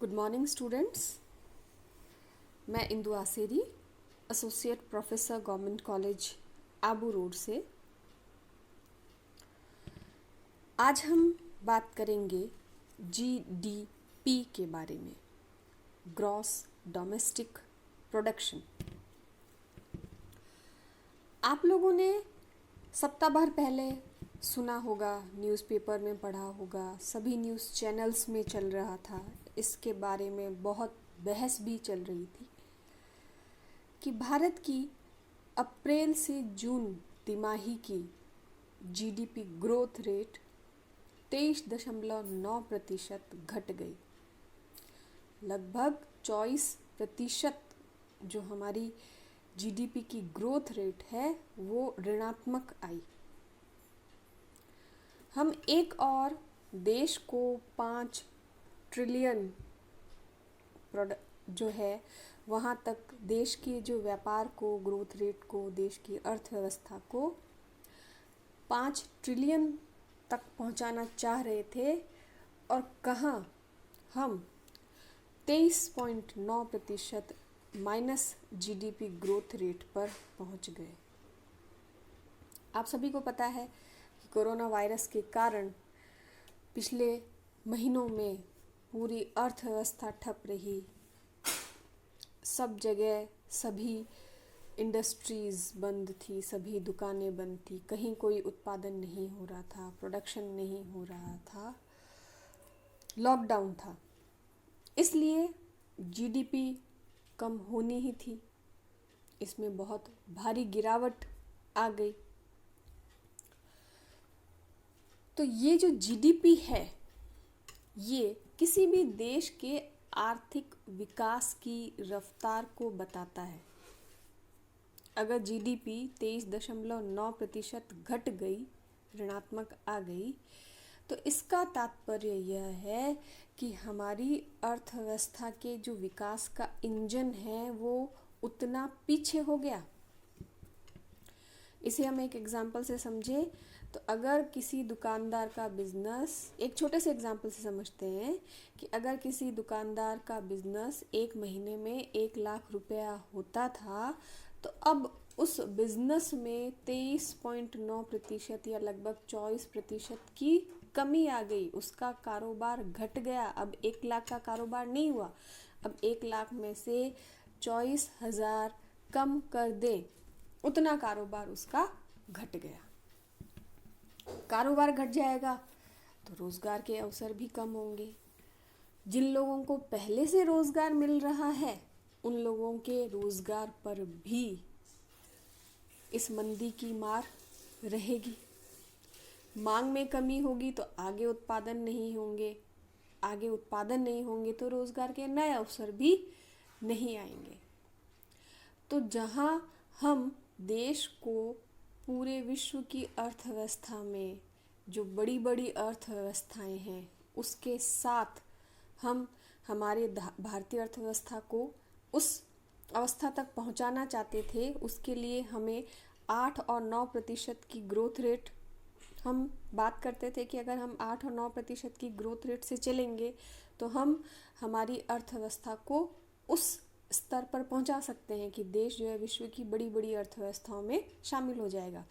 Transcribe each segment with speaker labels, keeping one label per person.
Speaker 1: Good morning students. मैं Indu Aseri, associate professor government college Abu Road से। आज हम बात करेंगे जीडीपी के बारे में, ग्रॉस डोमेस्टिक प्रोडक्शन। आप लोगों ने सप्ताह भर पहले सुना होगा, न्यूज़पेपर में पढ़ा होगा, सभी न्यूज़ चैनल्स में चल रहा था, इसके बारे में बहुत बहस भी चल रही थी कि भारत की अप्रैल से जून तिमाही की जीडीपी ग्रोथ रेट 23.9% घट गई। लगभग 24% जो हमारी जीडीपी की ग्रोथ रेट है वो ऋणात्मक आई। हम एक और देश को 5 ट्रिलियन जो है वहाँ तक देश के जो व्यापार को, ग्रोथ रेट को, देश की अर्थव्यवस्था को 5 ट्रिलियन तक पहुँचाना चाह रहे थे, और कहाँ हम 23.9% माइनस जीडीपी ग्रोथ रेट पर पहुँच गए। आप सभी को पता है कि कोरोना वायरस के कारण पिछले महीनों में पूरी अर्थव्यवस्था ठप रही। सब जगह सभी इंडस्ट्रीज़ बंद थी, सभी दुकानें बंद थी, कहीं कोई उत्पादन नहीं हो रहा था, प्रोडक्शन नहीं हो रहा था, लॉकडाउन था। इसलिए जीडीपी कम होनी ही थी। इसमें बहुत भारी गिरावट आ गई। तो ये जो जीडीपी है ये किसी भी देश के आर्थिक विकास की रफ्तार को बताता है। अगर जीडीपी 23.9% घट गई, ऋणात्मक आ गई, तो इसका तात्पर्य यह है कि हमारी अर्थव्यवस्था के जो विकास का इंजन है वो उतना पीछे हो गया। इसे हम एक एग्जाम्पल से समझें तो अगर किसी दुकानदार का बिजनेस, एक छोटे से एग्जाम्पल से समझते हैं कि अगर किसी दुकानदार का बिजनेस एक महीने में 1 लाख रुपया होता था, तो अब उस बिजनेस में 23.9% या लगभग 24% की कमी आ गई। उसका कारोबार घट गया। अब 1 लाख का कारोबार नहीं हुआ। अब 1 लाख में से 24,000 कम कर दें, उतना कारोबार उसका घट गया। कारोबार घट जाएगा तो रोजगार के अवसर भी कम होंगे। जिन लोगों को पहले से रोजगार मिल रहा है उन लोगों के रोजगार पर भी इस मंदी की मार रहेगी। मांग में कमी होगी तो आगे उत्पादन नहीं होंगे, आगे उत्पादन नहीं होंगे तो रोजगार के नए अवसर भी नहीं आएंगे। तो जहां हम देश को पूरे विश्व की अर्थव्यवस्था में, जो बड़ी बड़ी अर्थव्यवस्थाएं हैं, उसके साथ हम हमारे भारतीय अर्थव्यवस्था को उस अवस्था तक पहुंचाना चाहते थे, उसके लिए हमें 8 और 9% की ग्रोथ रेट, हम बात करते थे कि अगर हम 8 और 9% की ग्रोथ रेट से चलेंगे तो हम हमारी अर्थव्यवस्था को उस स्तर पर पहुंचा सकते हैं कि देश जो है विश्व की बड़ी बड़ी अर्थव्यवस्थाओं में शामिल हो जाएगा।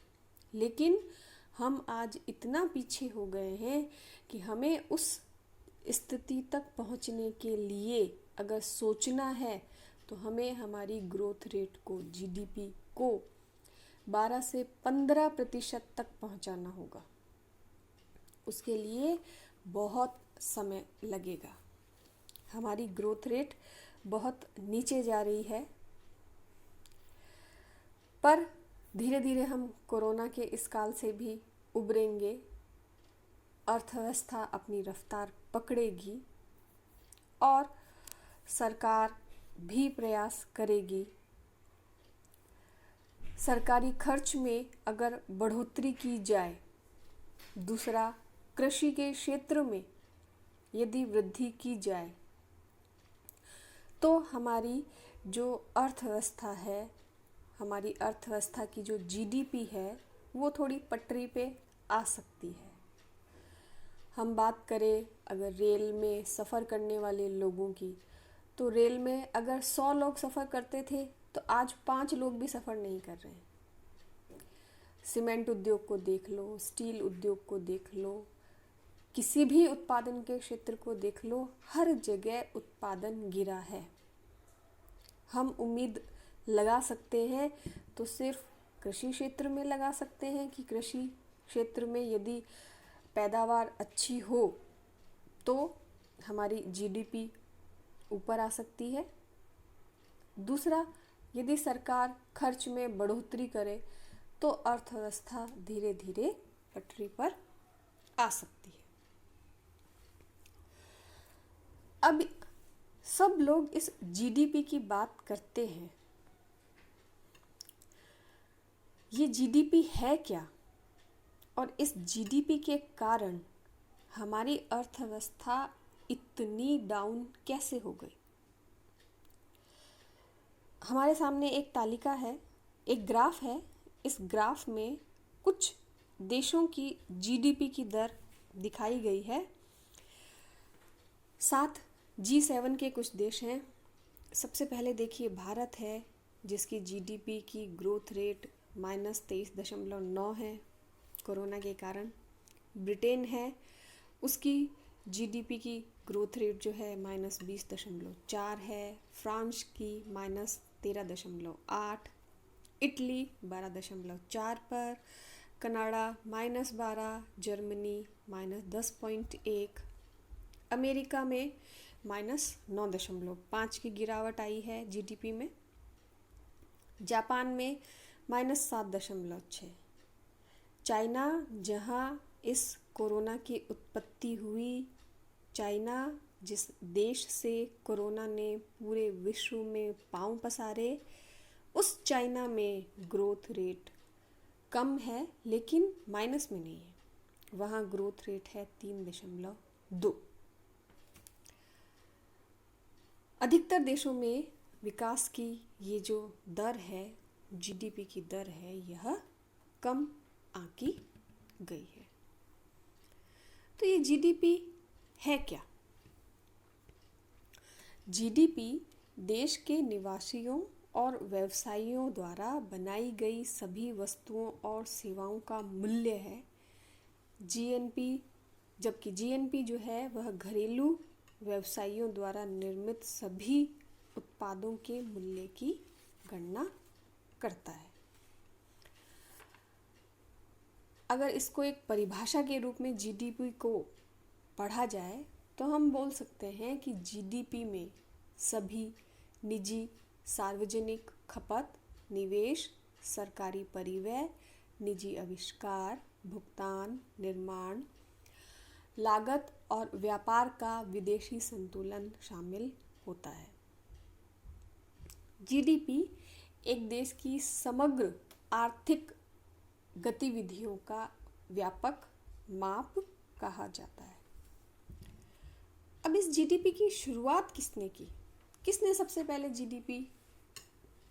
Speaker 1: लेकिन हम आज इतना पीछे हो गए हैं कि हमें उस स्थिति तक पहुंचने के लिए अगर सोचना है तो हमें हमारी ग्रोथ रेट को, जीडीपी को 12 से 15% तक पहुंचाना होगा। उसके लिए बहुत समय लगेगा। हमारी ग्रोथ रेट बहुत नीचे जा रही है, पर धीरे धीरे हम कोरोना के इस काल से भी उबरेंगे। अर्थव्यवस्था अपनी रफ्तार पकड़ेगी और सरकार भी प्रयास करेगी। सरकारी खर्च में अगर बढ़ोतरी की जाए, दूसरा कृषि के क्षेत्र में यदि वृद्धि की जाए, तो हमारी जो अर्थव्यवस्था है, हमारी अर्थव्यवस्था की जो जीडीपी है वो थोड़ी पटरी पे आ सकती है। हम बात करें अगर रेल में सफ़र करने वाले लोगों की, तो रेल में अगर 100 लोग सफ़र करते थे तो आज 5 लोग भी सफ़र नहीं कर रहे हैं। सीमेंट उद्योग को देख लो, स्टील उद्योग को देख लो, किसी भी उत्पादन के क्षेत्र को देख लो, हर जगह उत्पादन गिरा है। हम उम्मीद लगा सकते हैं तो सिर्फ कृषि क्षेत्र में लगा सकते हैं कि कृषि क्षेत्र में यदि पैदावार अच्छी हो तो हमारी जीडीपी ऊपर आ सकती है। दूसरा, यदि सरकार खर्च में बढ़ोतरी करे तो अर्थव्यवस्था धीरे धीरे पटरी पर आ सकती है। अब सब लोग इस जीडीपी की बात करते हैं। ये जीडीपी है क्या, और इस जीडीपी के कारण हमारी अर्थव्यवस्था इतनी डाउन कैसे हो गई? हमारे सामने एक तालिका है, एक ग्राफ है। इस ग्राफ में कुछ देशों की जीडीपी की दर दिखाई गई है। 7 G7 के कुछ देश हैं। सबसे पहले देखिए भारत है, जिसकी जीडीपी की ग्रोथ रेट -23.9 है कोरोना के कारण। ब्रिटेन है, उसकी जीडीपी की ग्रोथ रेट जो है -20.4 है। फ्रांस की -13.8, इटली 12.4 पर, कनाडा -12, जर्मनी -10.1, अमेरिका में -9.5 की गिरावट आई है जीडीपी में। जापान में -7.6। चाइना, जहां इस कोरोना की उत्पत्ति हुई, चाइना जिस देश से कोरोना ने पूरे विश्व में पांव पसारे, उस चाइना में ग्रोथ रेट कम है लेकिन माइनस में नहीं है, वहाँ ग्रोथ रेट है 3.2। अधिकतर देशों में विकास की ये जो दर है, जीडीपी की दर है, यह कम आंकी गई है। तो ये जीडीपी है क्या? जीडीपी देश के निवासियों और व्यवसायियों द्वारा बनाई गई सभी वस्तुओं और सेवाओं का मूल्य है। जीएनपी, जबकि जीएनपी जो है वह घरेलू व्यवसायियों द्वारा निर्मित सभी उत्पादों के मूल्य की गणना करता है। अगर इसको एक परिभाषा के रूप में जीडीपी को पढ़ा जाए तो हम बोल सकते हैं कि जीडीपी में सभी निजी, सार्वजनिक खपत, निवेश, सरकारी परिव्यय, निजी आविष्कार, भुगतान, निर्माण, लागत और व्यापार का विदेशी संतुलन शामिल होता है। जीडीपी एक देश की समग्र आर्थिक गतिविधियों का व्यापक माप कहा जाता है। अब इस जीडीपी की शुरुआत किसने की? किसने सबसे पहले जीडीपी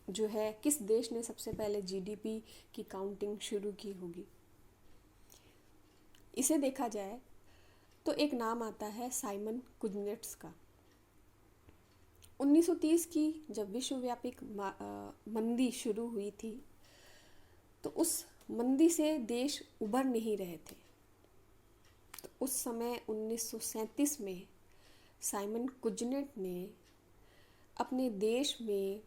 Speaker 1: जो है, किस देश ने सबसे पहले जीडीपी की काउंटिंग शुरू की होगी? इसे देखा जाए तो एक नाम आता है साइमन कुजनेट्स का। 1930 की जब विश्वव्यापी मंदी शुरू हुई थी तो उस मंदी से देश उबर नहीं रहे थे। तो उस समय 1937 में साइमन कुजनेट ने अपने देश में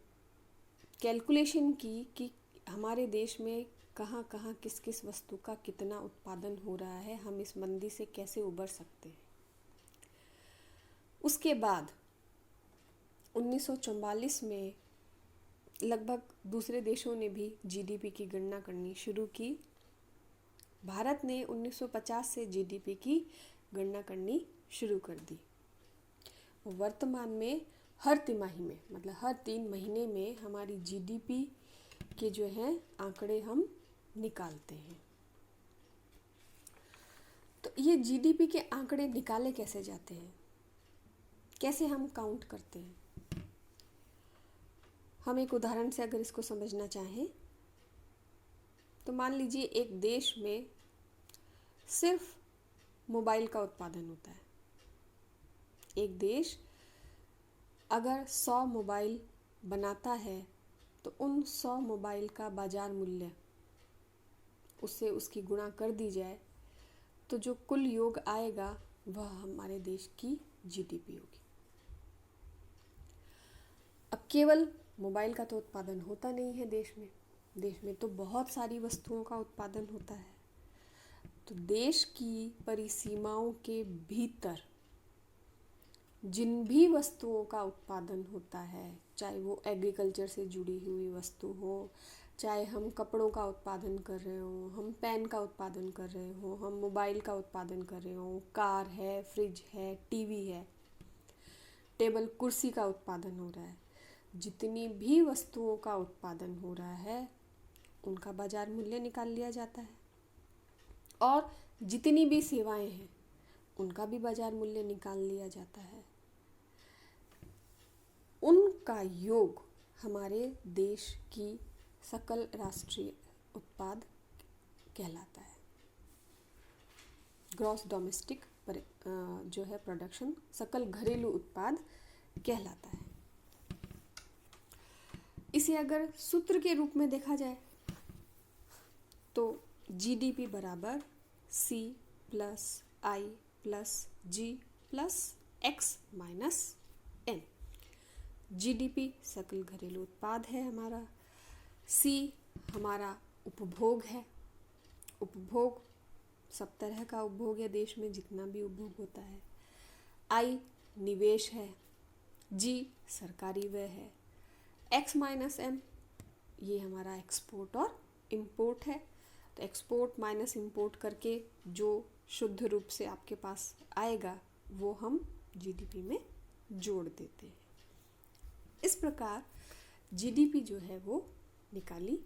Speaker 1: कैलकुलेशन की कि हमारे देश में कहाँ कहाँ किस किस वस्तु का कितना उत्पादन हो रहा है, हम इस मंदी से कैसे उबर सकते हैं। उसके बाद 1944 में लगभग दूसरे देशों ने भी जीडीपी की गणना करनी शुरू की। भारत ने 1950 से जीडीपी की गणना करनी शुरू कर दी। वर्तमान में हर तिमाही में, मतलब हर 3 महीने में हमारी जीडीपी के जो हैं आंकड़े हम निकालते हैं। तो ये जीडीपी के आंकड़े निकाले कैसे जाते हैं, कैसे हम काउंट करते हैं? हम एक उदाहरण से अगर इसको समझना चाहें तो मान लीजिए एक देश में सिर्फ मोबाइल का उत्पादन होता है। एक देश अगर 100 मोबाइल बनाता है तो उन 100 मोबाइल का बाजार मूल्य उससे उसकी गुणा कर दी जाए तो जो कुल योग आएगा वह हमारे देश की जीडीपी होगी। अब केवल मोबाइल का तो उत्पादन होता नहीं है देश में तो बहुत सारी वस्तुओं का उत्पादन होता है। तो देश की परिसीमाओं के भीतर जिन भी वस्तुओं का उत्पादन होता है, चाहे वो एग्रीकल्चर से जुड़ी हुई वस्तु हो, चाहे हम कपड़ों का उत्पादन कर रहे हो, हम पेन का उत्पादन कर रहे हो, हम मोबाइल का उत्पादन कर रहे हो, कार है, फ्रिज है, टीवी है, टेबल कुर्सी का उत्पादन हो रहा है, जितनी भी वस्तुओं का उत्पादन हो रहा है उनका बाजार मूल्य निकाल लिया जाता है। और जितनी भी सेवाएं हैं उनका भी बाजार मूल्य निकाल लिया जाता है। उनका योग हमारे देश की सकल राष्ट्रीय उत्पाद कहलाता है। ग्रॉस डोमेस्टिक जो है प्रोडक्शन, सकल घरेलू उत्पाद कहलाता है। इसे अगर सूत्र के रूप में देखा जाए तो जीडीपी बराबर C plus I plus G plus X minus N. GDP सकल घरेलू उत्पाद है हमारा, C हमारा उपभोग है, उपभोग सब तरह का उपभोग है देश में जितना भी उपभोग होता है, I निवेश है, G सरकारी व्यय है, X माइनस M ये हमारा एक्सपोर्ट और इंपोर्ट है। तो एक्सपोर्ट माइनस इंपोर्ट करके जो शुद्ध रूप से आपके पास आएगा वो हम जीडीपी में जोड़ देते हैं। इस प्रकार जीडीपी जो है वो निकाली